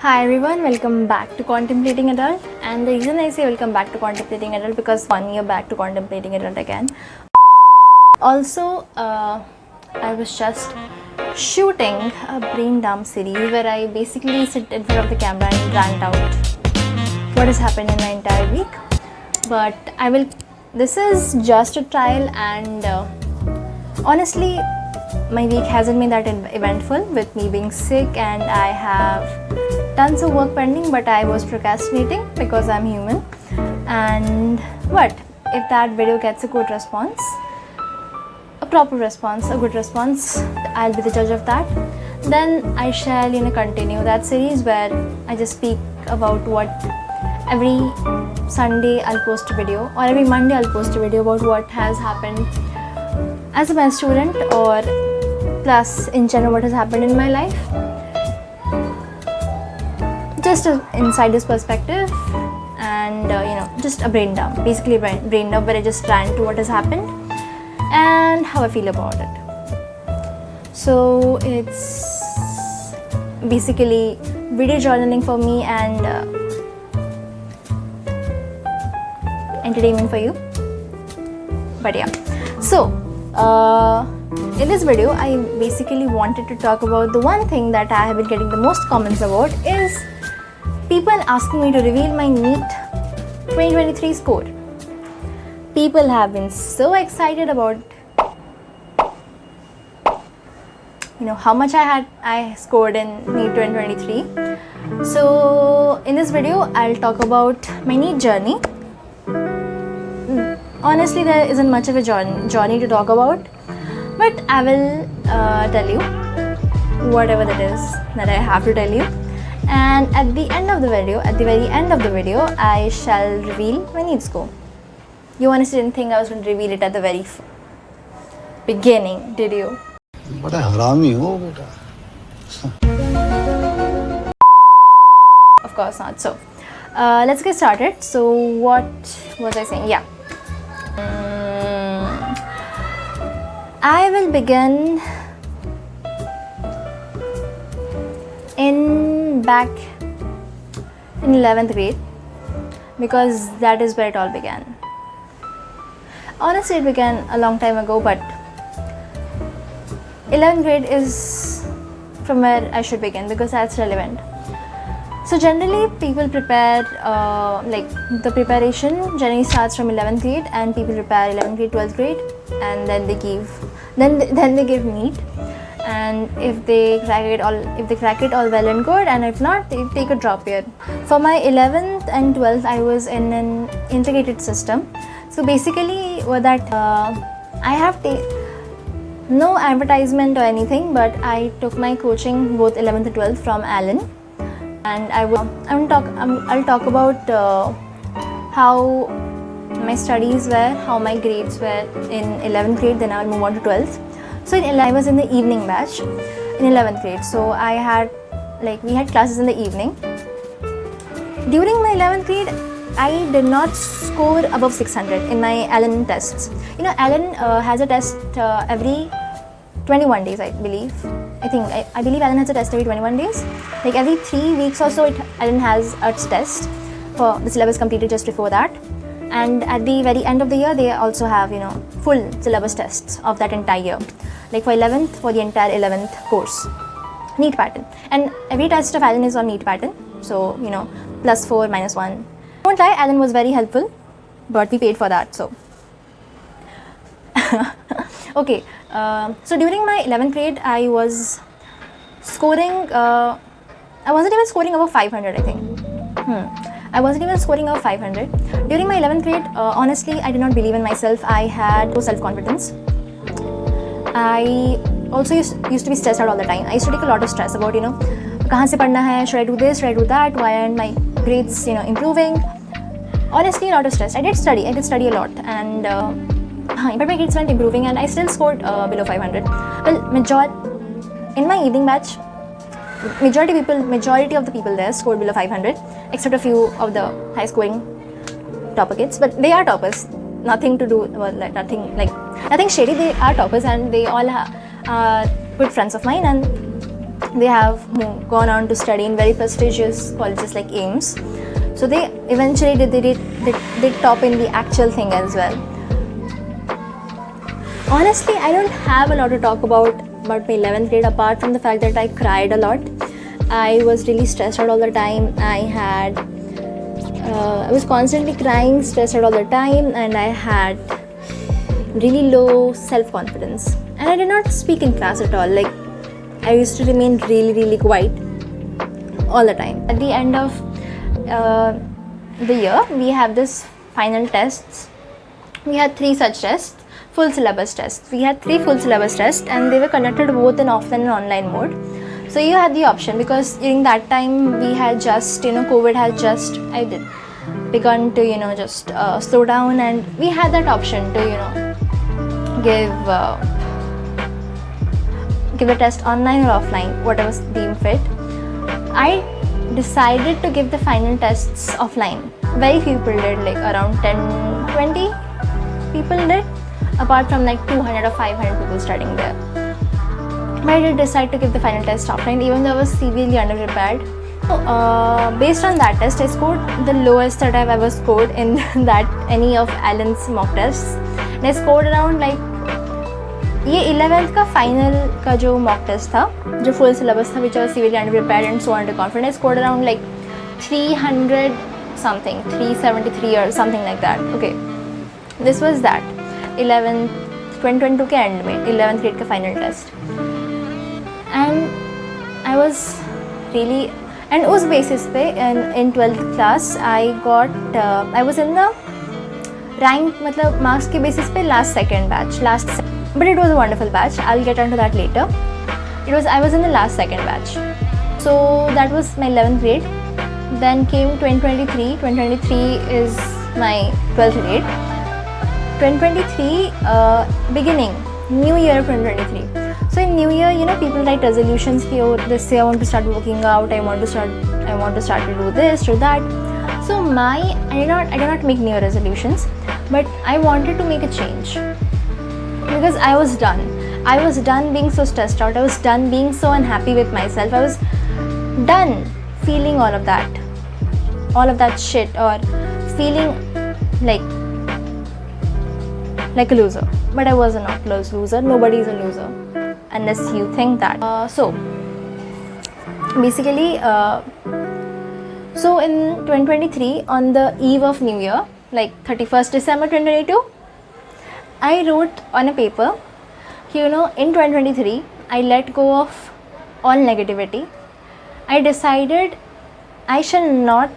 Hi everyone, welcome back to Contemplating Adult. And the reason I say welcome back to Contemplating Adult because 1 year back to Contemplating Adult again. Also, I was just shooting a brain dump series where I basically sit in front of the camera and rant out what has happened in my entire week. But this is just a trial, and honestly, my week hasn't been that eventful with me being sick, and I have tons of work pending, but I was procrastinating because I'm human. And what if that video gets a good response, a proper response, a good response? I'll be the judge of that. Then I shall continue that series where I just speak about what every Sunday I'll post a video, or every Monday I'll post a video about what has happened as a med student, or plus in general what has happened in my life. Just an insider's perspective, and just a brain dump, basically a brain dump where I just rant to what has happened and how I feel about it. So it's basically video journaling for me and entertainment for you. But yeah, so in this video I basically wanted to talk about the one thing that I have been getting the most comments about is people asking me to reveal my NEET 2023 score. People have been so excited about how much I scored in NEET 2023. So in this video I'll talk about my NEET journey. Honestly, there isn't much of a journey to talk about, but I will tell you whatever that is that I have to tell you. And at the end of the video, at the very end of the video, I shall reveal my NEET score. You honestly didn't think I was going to reveal it at the very beginning, did you? बड़ा हरामी हो बेटा. Of course not. So, let's get started. So, what was I saying? Yeah. I will begin back in 11th grade because that is where it all began. Honestly, it began a long time ago, but 11th grade is from where I should begin because that's relevant. So generally people prepare, the preparation generally starts from 11th grade, and people prepare 11th grade, 12th grade, and then they give NEET. And if they crack it all well and good, and if not, they take a drop year. For my 11th and 12th, I was in an integrated system. So basically, I have no advertisement or anything, but I took my coaching both 11th and 12th from Alan. And I'll talk about how my studies were, how my grades were in 11th grade, then I'll move on to 12th. So I was in the evening batch in 11th grade. So we had classes in the evening. During my 11th grade, I did not score above 600 in my Allen tests. Allen has a test every 21 days, I believe. I believe Allen has a test every 21 days. Like every 3 weeks or so, Allen has a test for the syllabus completed just before that. And at the very end of the year, they also have, full syllabus tests of that entire year. Like for 11th, for the entire 11th course. NEET pattern. And every test of Allen is on NEET pattern. So, +4, -1. Don't lie, Allen was very helpful, but we paid for that, so. Okay, so during my 11th grade, I was scoring, I wasn't even scoring above 500, I think. I wasn't even scoring above 500. During my 11th grade, honestly, I did not believe in myself. I had no self-confidence. I also used to be stressed out all the time. I used to take a lot of stress about, kahan se padhna hai, should I do this, should I do that, why aren't my grades, improving? Honestly, a lot of stress. I did study a lot, and but my grades weren't improving, and I still scored below 500. Well, in my evening batch, majority of the people there scored below 500, except a few of the high scoring topper kids, but they are toppers. Nothing shady. They are toppers, and they all are good friends of mine, and they have gone on to study in very prestigious colleges like AIMS. So they eventually did top in the actual thing as well. Honestly, I don't have a lot to talk about my 11th grade apart from the fact that I cried a lot. I was really stressed out all the time. I was constantly crying, stressed out all the time, and I had really low self-confidence. And I did not speak in class at all. Like, I used to remain really quiet all the time. At the end of the year, we have this final tests. We had 3 such tests, full syllabus tests. We had 3 full syllabus tests, and they were conducted both in offline and online mode. So you had the option, because during that time we had just, COVID had just begun to, just slow down, and we had that option to, give the test online or offline, whatever deemed fit. I decided to give the final tests offline. Very few people did, like around 10-20 people did, apart from like 200 or 500 people studying there. But I did decide to give the final test offline, even though I was severely underprepared. So, based on that test, I scored the lowest that I've ever scored in that any of Alan's mock tests. And I scored around like, ये 11th का final का जो mock test था, जो full syllabus था, which I was severely underprepared and so underconfident, I scored around like 300 something, 373 or something like that. Okay, this was that 11th 2022 के end में 11th grade का final test. And I was really, and उस basis पे in 12th class I was in the rank, मतलब marks के basis पे second batch, but it was a wonderful batch. I'll get onto that later. I was in the last second batch. So that was my 11th grade. Then came 2023. 2023 is my 12th grade. 2023 beginning, New Year 2023. So in New Year, people write resolutions. They say I want to start working out. I want to start to do this, do that. So I did not make New Year resolutions, but I wanted to make a change. Because I was done. I was done being so stressed out. I was done being so unhappy with myself. I was done feeling all of that shit, or feeling like a loser. But I was not a loser. Nobody is a loser unless you think that. So basically, so in 2023, on the eve of New Year, like 31st December 2022, I wrote on a paper, in 2023, I let go of all negativity. I decided I shall not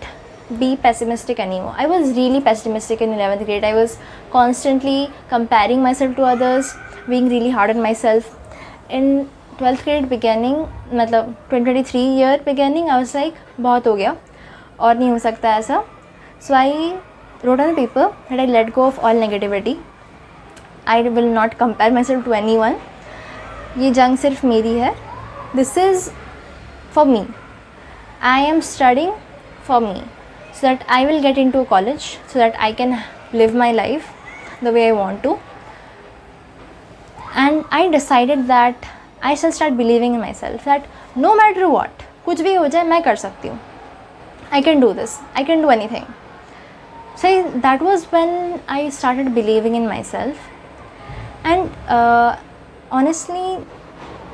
be pessimistic anymore. I was really pessimistic in 11th grade. I was constantly comparing myself to others, being really hard on myself. In 12th grade beginning, 2023 year beginning, I was like, बहुत हो गया और नहीं हो सकता ऐसा. So I wrote on a paper that I let go of all negativity. I will not compare myself to anyone. ये जंग सिर्फ मेरी है. This is for me. I am studying for me, so that I will get into a college, so that I can live my life the way I want to. And I decided that I shall start believing in myself, that no matter what, कुछ भी हो जाए मैं कर सकती हूँ. I can do this. I can do anything. So that was when I started believing in myself. And honestly,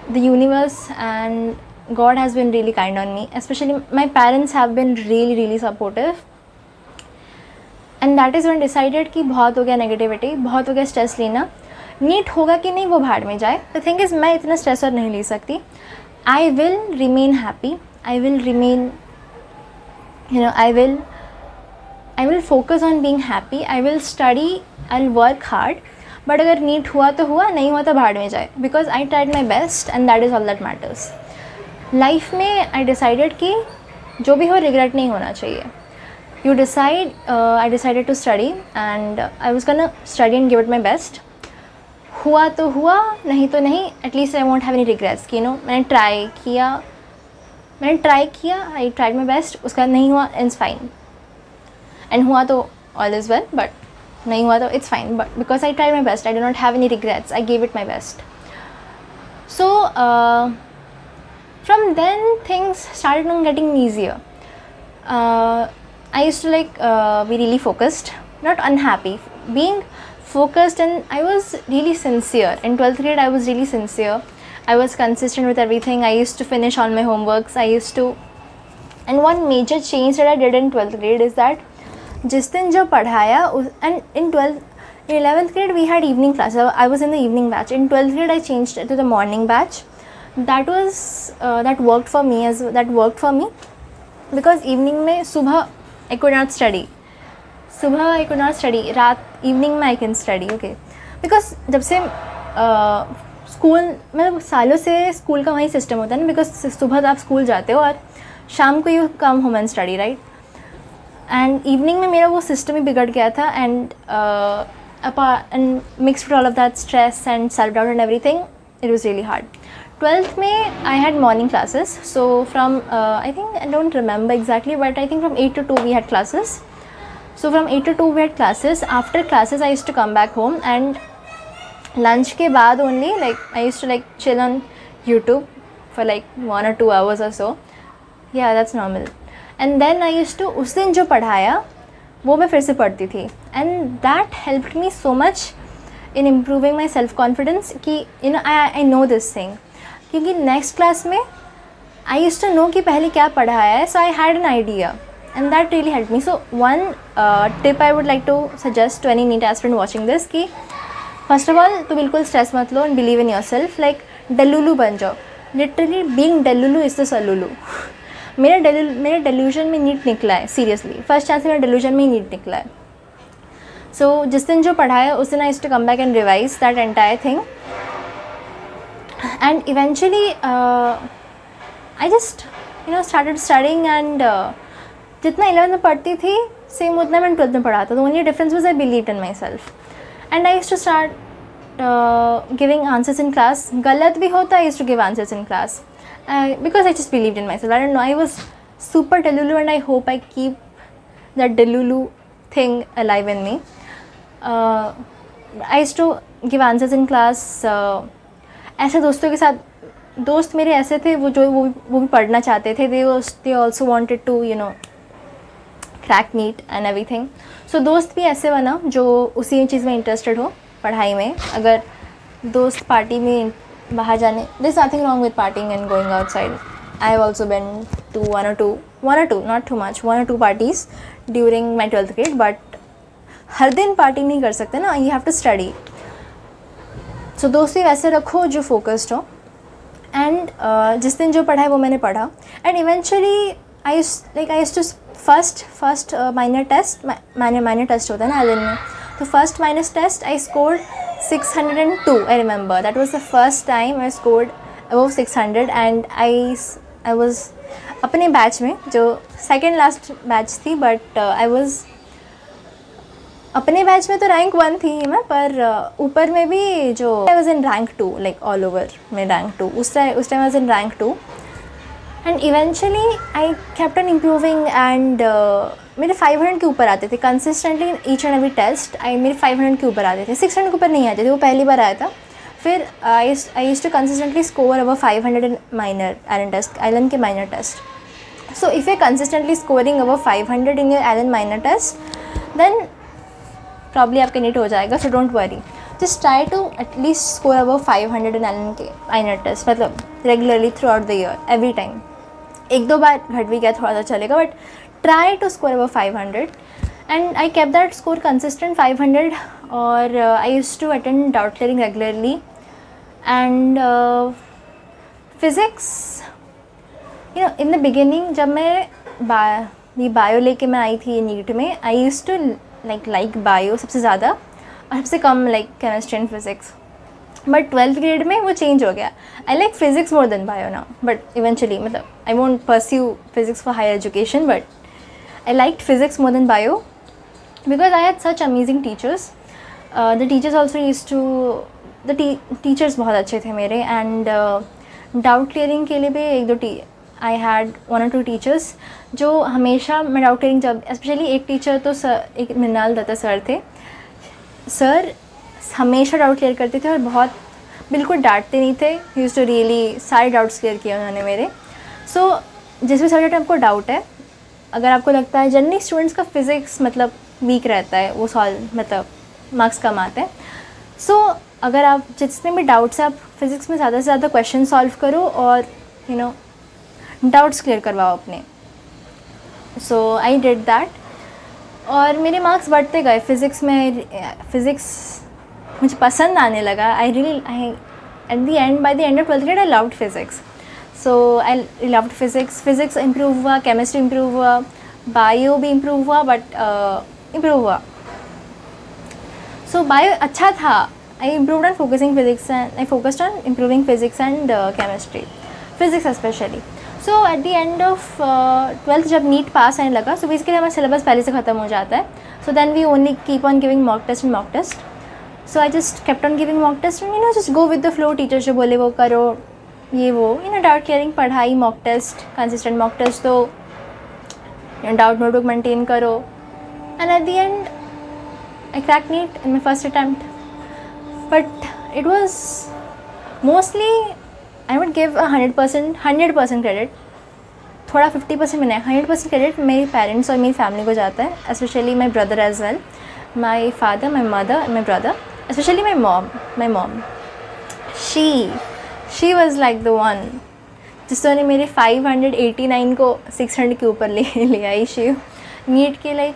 the universe and God has been really kind on me. Especially my parents have been really supportive. And that is when I decided कि बहुत हो गया negativity, बहुत हो गया stress लेना. NEET होगा कि नहीं वो भाड़ में जाए. The thing is, मैं इतना stress और नहीं ले सकती. I will remain happy. I will remain, I will focus on being happy. I will study. I'll work hard. But अगर नीट हुआ तो हुआ, नहीं हुआ तो भाड़ में जाए. Because I tried my best and that is all that matters. Life में I decided कि जो भी हो regret नहीं होना चाहिए. I decided to study and I was gonna study and give it my best. हुआ तो हुआ, नहीं तो नहीं. At least I won't have any regrets. मैंने try किया. I tried my best. उसका नहीं हुआ, it's fine. And हुआ तो all is well, but नहीं हुआ तो it's fine. But because I tried my best, I do not have any regrets. I gave it my best. So From then things started on getting easier. I used to be really focused, not unhappy, being focused, and I was really sincere. In 12th grade I was really sincere. I was consistent with everything. I used to finish all my homeworks. And one major change that I did in 12th grade is that जिस दिन जो पढ़ाया, and in 11th grade we had evening class. I was in the evening batch. In 12th grade I changed to the morning batch. That worked for me because evening में सुबह I could not study. रात evening में I can study. Okay, because जब से school, मतलब सालों से school का वही सिस्टम होता है ना, बिकॉज सुबह आप स्कूल जाते हो और शाम को you come home and study, right. And evening में मेरा वो सिस्टम ही बिगड़ गया था. And mixed with all of that stress and self doubt and everything, it was really hard. 12th में I had morning classes. So from I think, I don't remember exactly, but I think from 8 to 2 we had classes. So from 8 to 2 we had classes. After classes I used to come back home, and lunch के बाद only I used to chill on YouTube for 1 or 2 hours or so. Yeah, that's normal. And then I used to, उस दिन जो पढ़ाया वो मैं फिर से पढ़ती थी. And that helped me so much in improving my self confidence कि I know this thing. क्योंकि next class में I used to know कि पहले क्या पढ़ाया है, so I had an idea. And that really helped me. So one tip I would like to suggest to any NEET aspirant watching this कि first of all तो बिल्कुल stress मत लो and believe in yourself. डल्लूलू बन जाओ. Literally being डल्लूलू is the सलूलू. मेरे delusion में NEET निकला है, seriously. फर्स्ट चांस मेरा delusion में ही नीट निकला है. So जिस दिन जो पढ़ाया उस दिन I used to come back and revise that entire thing. And eventually I just started studying, and जितना 11th में पढ़ती थी सेम उतना मैं 12th में पढ़ा था. तो only difference was I believed in my self. And I used to start giving answers in class. गलत भी होता, I used to give answers in class because I just believed in my self. I don't know, I was super delulu, and I hope I keep that delulu thing alive in me. I used to give answers in class. ऐसे दोस्तों के साथ, दोस्त मेरे ऐसे थे वो भी पढ़ना चाहते थे. They also wanted to crack NEET and everything. So दोस्त भी ऐसे बना जो उसी चीज़ में इंटरेस्टेड हो, पढ़ाई में. अगर दोस्त पार्टी में बाहर जाने, there is nothing wrong with partying and going outside. I have also been to one or two, not too much, 1 or 2 parties during my 12th grade. But हर दिन पार्टी नहीं कर सकते ना, you have to study. So दोस्ती वैसे रखो जो फोकस्ड हो. एंड जिस दिन जो पढ़ा है वो मैंने पढ़ा. And eventually I used to first minor test, minor test होता है ना एलन में. तो first minor test I scored 602. I remember that was the first time I scored above 600. And I was अपने बैच में, जो सेकेंड लास्ट बैच थी, but I was अपने बैच में तो रैंक 1 थी मैं, पर ऊपर में भी जो I was in rank 2, all over में रैंक 2. उस time I was in rank 2. And eventually I kept on improving, and मेरे 500 के ऊपर आते थे consistently in each and every test. मेरे 500 के ऊपर आते थे, 600 के ऊपर नहीं आते थे, वो पहली बार आया था. फिर I used to consistently score above 500 in minor Allen test, Allen के minor test. So if you consistently scoring above 500 in your Allen minor test, then probably आपके नीट हो जाएगा. So don't worry, just try to at least score above 500 in Allen के minor test, मतलब regularly throughout the year, every time. 1-2 बार घट भी गया थोड़ा सा चलेगा, but try to score above 500. And I kept that score consistent 500. और I used to attend doubt clearing regularly. And physics, in the beginning जब मैं बायो लेके मैं आई थी नीट में, I used to like bio सबसे ज़्यादा, और सबसे कम chemistry and physics. But 12th grade में वो चेंज हो गया. I like physics more than bio now, but eventually मतलब I won't pursue physics for higher education, but I like physics more than bio because I had such amazing teachers. The teachers also used to teachers बहुत अच्छे थे मेरे. And doubt clearing के लिए भी 1-2 I had 1 or 2 teachers जो हमेशा, मैं डाउट क्लियरिंग जब, स्पेशली एक टीचर तो सर, एक मृणाल दत्ता सर थे. सर हमेशा डाउट क्लियर करते थे और बहुत बिल्कुल डांटते नहीं थे, ही यूज्ड टू रियली सारे डाउट्स क्लियर किए उन्होंने मेरे. सो जिस भी सब्जेक्ट में आपको डाउट है, अगर आपको लगता है, जनरली स्टूडेंट्स का फिज़िक्स मतलब वीक रहता है, वो सॉल्व मतलब मार्क्स कम आते हैं. सो अगर आप जितने भी डाउट्स है, आप फिज़िक्स में ज़्यादा से ज़्यादा क्वेश्चन सॉल्व करो और यू नो डाउट्स क्लियर करवाओ अपने. सो आई डिड दैट और मेरे मार्क्स बढ़ते गए. फ़िज़िक्स मुझे पसंद आने लगा. I at the end, by the end of 12th grade I loved physics. So I loved physics improve हुआ, केमिस्ट्री इम्प्रूव हुआ, बायो भी इम्प्रूव हुआ, बट इम्प्रूव हुआ. सो बायो अच्छा था. I improved on focusing physics and I focused on improving physics and chemistry, physics specially. So at the end of 12th जब NEET pass आने लगा, so basically हमारा syllabus पहले से ख़त्म हो जाता है. So then we only keep on giving mock test. So I just kept on giving mock test and just go with the flow. Teacher जो बोले वो करो, ये वो डाउट क्लियरिंग, पढ़ाई, mock test, consistent mock test, तो doubt notebook maintain करो. And at the end I cracked NEET in my first attempt, but it was mostly, I would give 100% credit. थोड़ा 50% में नहीं, 100% credit मेरे पेरेंट्स और मेरी family को जाता है, especially my brother as well, my father, my mother and my brother, especially my mom. She was like the one जिसने मेरे 589 को 600 के ऊपर ले आई. शी नीट के लाइक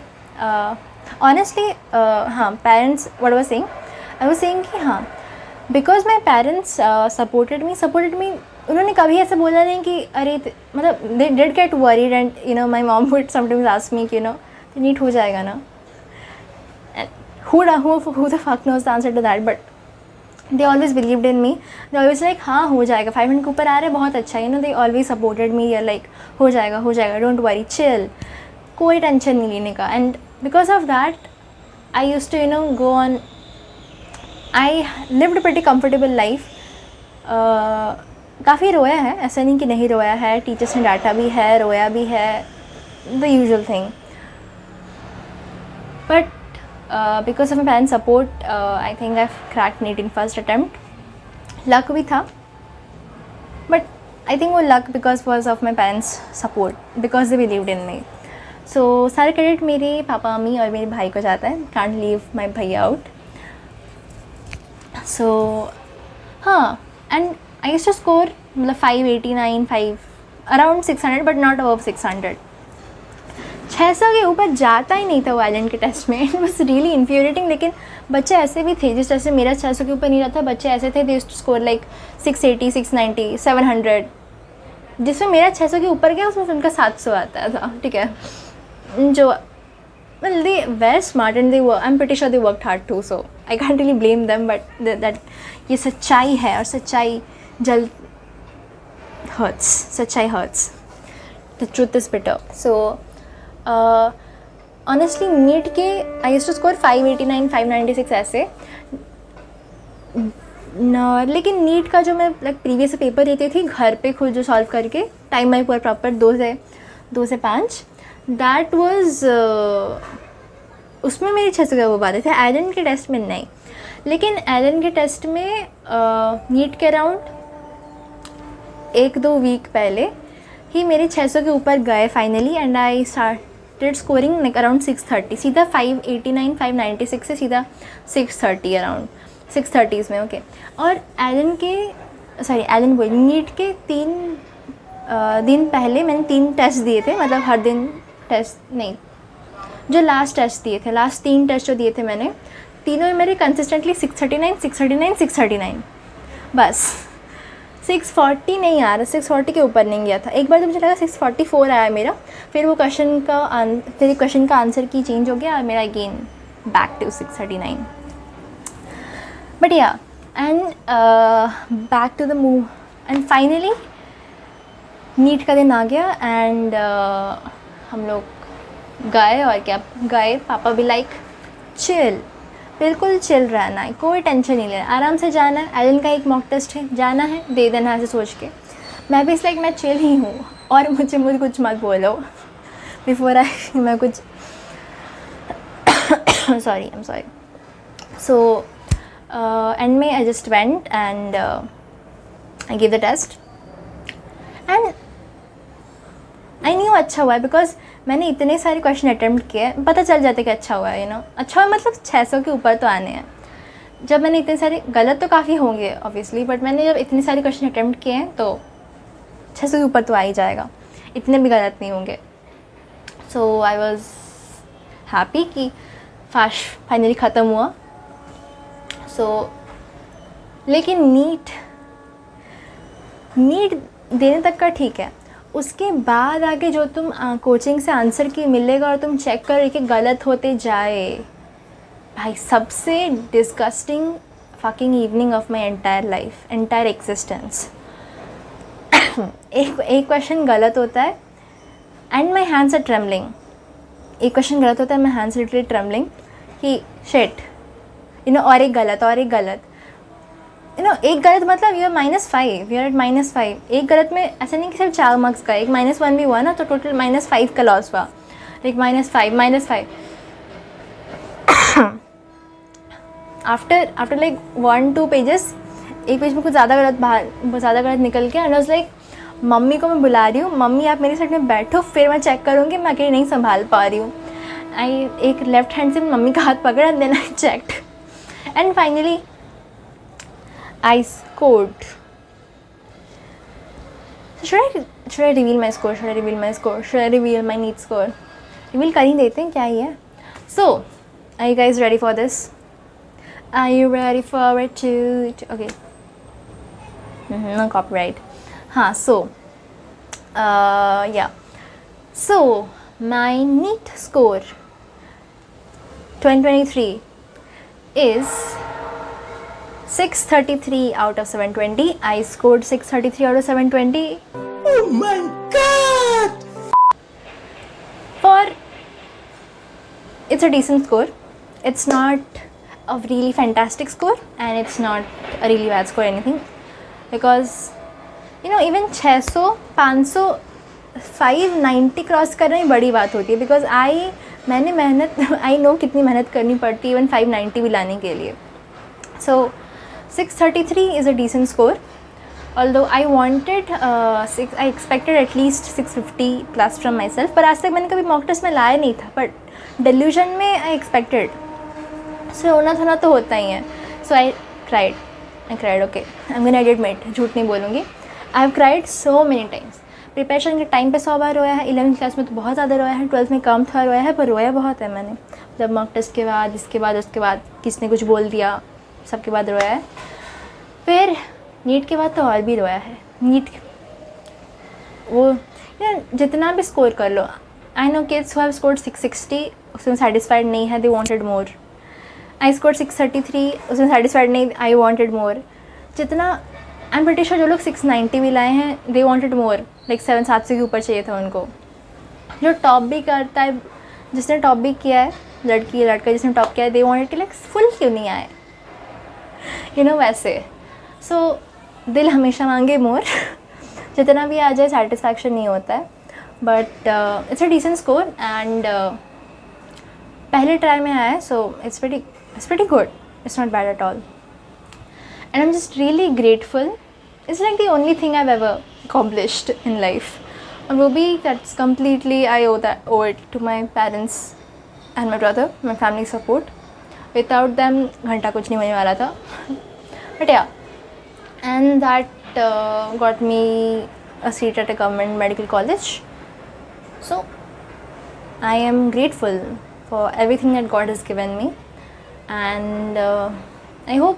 ऑनेस्टली हाँ, parents what I was saying कि हाँ, because my parents supported me. उन्होंने कभी ऐसा बोला नहीं कि अरे मतलब they did get worried and my mom would sometimes ask me कि नीट हो जाएगा ना. who the fuck knows the answer to that, but they always believed in me. They always like हाँ हो जाएगा, 500 के ऊपर आ रहा है, बहुत अच्छा. They always supported me. They're like हो जाएगा, don't worry, chill, कोई टेंशन नहीं लेने का. And because of that I used to go on. I lived a pretty comfortable life. काफ़ी रोया है, ऐसा नहीं कि नहीं रोया है. टीचर्स ने डांटा भी है, रोया भी है, the usual thing. But because of my parents' support, I think I've cracked NEET in first attempt. Luck भी था, but I think वो luck was of my parents' support, because they believed in me. So सारे credit मेरे पापा, mummy और मेरे भाई को जाता है. Can't leave my भैया out. So हाँ, and I used to score मतलब 589, around 600, but not above 600. 600 के ऊपर जाता ही नहीं था वो आइलैंड के टेस्ट में. It was really infuriating. लेकिन बच्चे ऐसे भी थे, जिस तरह से मेरा 600 के ऊपर नहीं रहता, बच्चे ऐसे थे they used to score like 680, 690, 700. जिसमें मेरा 600 के ऊपर गया, उसमें उनका 700 आता था. ठीक है, जो well they were smart and I'm pretty sure they worked hard too, so I can't really blame them, but that ये सच्चाई है और सच्चाई सच्चाई hurts. The truth is bitter. So honestly NEET के I used to score 589, 596 ऐसे न. लेकिन नीट का जो मैं लाइक प्रीवियस पेपर देती थी घर पे खुद जो सॉल्व करके, टाइम बाई पूरा प्रॉपर 2 से 5, दैट वाज उसमें मेरे 600 का वो बात थे. आइलैंड के टेस्ट में नहीं. लेकिन आइलैंड के टेस्ट में नीट के अराउंड 1-2 वीक पहले ही मेरे 600 के ऊपर गए finally. And I started scoring like around 630. सीधा 589, 596 से सीधा 630, अराउंड 630s में. ओके. और नीट के 3 दिन पहले मैंने 3 टेस्ट दिए थे. मतलब हर दिन टेस्ट नहीं, जो लास्ट टेस्ट दिए थे, लास्ट 3 टेस्ट जो दिए थे मैंने, तीनों में मेरे कंसिस्टेंटली 639 बस. 640 नहीं आ रहा, 640 के ऊपर नहीं गया था. एक बार तो मुझे लगा 644 आया मेरा. फिर वो क्वेश्चन का आंसर की चेंज हो गया और मेरा again back to 639. But yeah, and back to the move. एंड फाइनली नीट का दिन आ गया एंड हम लोग गए. और क्या गए, पापा भी लाइक चिल, बिल्कुल चिल रहना है, कोई टेंशन नहीं लेना, आराम से जाना है. आइलैंड का एक मॉक टेस्ट है, जाना है, दे देना है, ऐसे सोच के. मैं भी लाइक मैं चिल ही हूँ और मुझे कुछ मत बोलो बिफोर मैं कुछ सॉरी. सो एंड में I just went and I give the test and I knew अच्छा हुआ है बिकॉज मैंने इतने सारे क्वेश्चन अटैम्प्ट किए, पता चल जाता है कि अच्छा हुआ है, यू नो, अच्छा हुआ मतलब 600 के ऊपर तो आने हैं। जब मैंने इतने सारे, गलत तो काफ़ी होंगे ऑब्वियसली, बट मैंने जब इतने सारे क्वेश्चन अटैम्प्ट किए हैं तो 600 के ऊपर तो आ ही जाएगा, इतने भी गलत नहीं होंगे। सो आई वॉज हैप्पी कि फाइनली ख़त्म हुआ। सो लेकिन नीट देने तक का ठीक है, उसके बाद आगे जो तुम कोचिंग से आंसर की मिलेगा और तुम चेक कर कि गलत होते जाए, भाई सबसे disgusting fucking evening of my entire life, entire existence. एक क्वेश्चन गलत होता है and my hands are trembling, एक क्वेश्चन गलत होता है, माई हैंड्स लिटरली ट्रेमलिंग कि शिट, यू नो, और एक गलत, यू नो, एक गलत मतलब you are -5, you are at -5। एक गलत में ऐसा नहीं कि सिर्फ 4 मार्क्स का, एक -1 भी हुआ ना तो टोटल -5 का लॉस हुआ, लाइक -5 आफ्टर लाइक 1-2 पेजेस, एक पेज में कुछ ज़्यादा गलत निकल के, and I was like mummy को मैं बुला रही हूँ, मम्मी आप मेरे साइड में बैठो, फिर मैं चेक करूँगी, मैं अकेले नहीं संभाल पा रही हूँ। एक लेफ्ट हैंड से मम्मी का हाथ पकड़ा and then I checked and finally I scored. So should I reveal my score? Should I reveal my score? Should I reveal my NEET score? Reveal कर ही देते हैं, क्या ही है. So, are you guys ready for this? Are you ready for it too? Okay. No copyright. हाँ, so, yeah. So, my NEET score 2023 is 633 out of 720. I scored 633 out of 720. Oh my god! It's a decent score. It's not a really fantastic score and it's not a really bad score or anything, because you know, even 600, 500, 590 cross करना ही बड़ी बात होती है, because I know कितनी मेहनत करनी पड़ती है इवन 590 भी लाने के लिए. So 633 is a decent score, although I expected at least 650 plus from myself, पर आज तक मैंने कभी मॉक टेस्ट में लाया नहीं था, बट डिल्यूजन में I expected. So रोना थोड़ा तो होता ही है. So I cried, okay, I'm gonna admit, झूठ नहीं बोलूँगी, I have cried so many times. Preparation के टाइम पे 100 बार रोया है, 11th क्लास में तो बहुत ज़्यादा रोया है, 12th में कम था रोया है, पर रोया बहुत है मैंने. जब मॉक टेस्ट के बाद, इसके बाद, उसके बाद किसने कुछ बोल दिया, सबके बाद रोया है. फिर नीट के बाद तो और भी रोया है. नीट वो जितना भी स्कोर कर लो, I know kids who have scored 660 उसमें सेटिस्फाइड नहीं है, they wanted more. I scored 633 उसमें सेटिस्फाइड नहीं, आई वांटेड मोर. जितना आई एम प्रीटी श्योर जो लोग 690 भी लाए हैं, दे वांटेड मोर, लाइक 700 के ऊपर चाहिए था उनको. जो टॉप भी करता है, जिसने टॉप भी किया है, लड़की या लड़का जिसने टॉप किया है, दे वांटेड कि लाइक फुल क्यों नहीं आए, यू नो, वैसे. सो दिल हमेशा मांगे मोर. जितना भी आ जाए सेटिस्फैक्शन नहीं होता है, but it's a decent score and पहले ट्राई में आया है, so it's pretty good. It's not bad at all. And I'm just really grateful. It's like the only thing I've ever accomplished in life. And वो भी that's completely I owe it to my parents and my brother, my family support. Without them घंटा कुछ नहीं होने वाला था. But yeah, and that got me a seat at a government medical college. So I am grateful for everything that God has given me, and I hope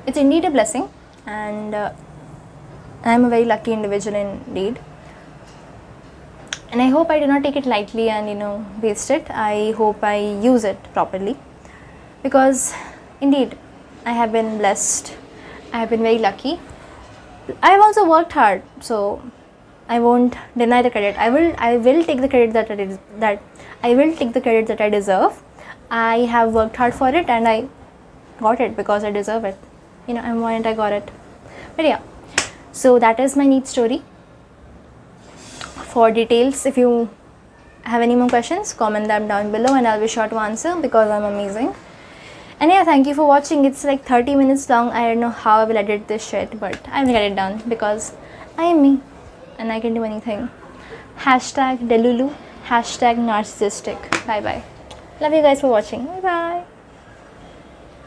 it's indeed a blessing, and I'm a very lucky individual indeed. And I hope I do not take it lightly and waste it. I hope I use it properly, because indeed I have been blessed. I have been very lucky. I have also worked hard, so I won't deny the credit. I will take the credit that I deserve. I have worked hard for it and I got it because I deserve it. I'm why I got it. But yeah, so that is my NEET story. For details, if you have any more questions, comment them down below and I'll be sure to answer because I'm amazing. And yeah, thank you for watching. It's like 30 minutes long. I don't know how I will edit this shit, but I will get it done because I am me and I can do anything. Hashtag Delulu, hashtag narcissistic. Bye bye. Love you guys for watching. Bye bye.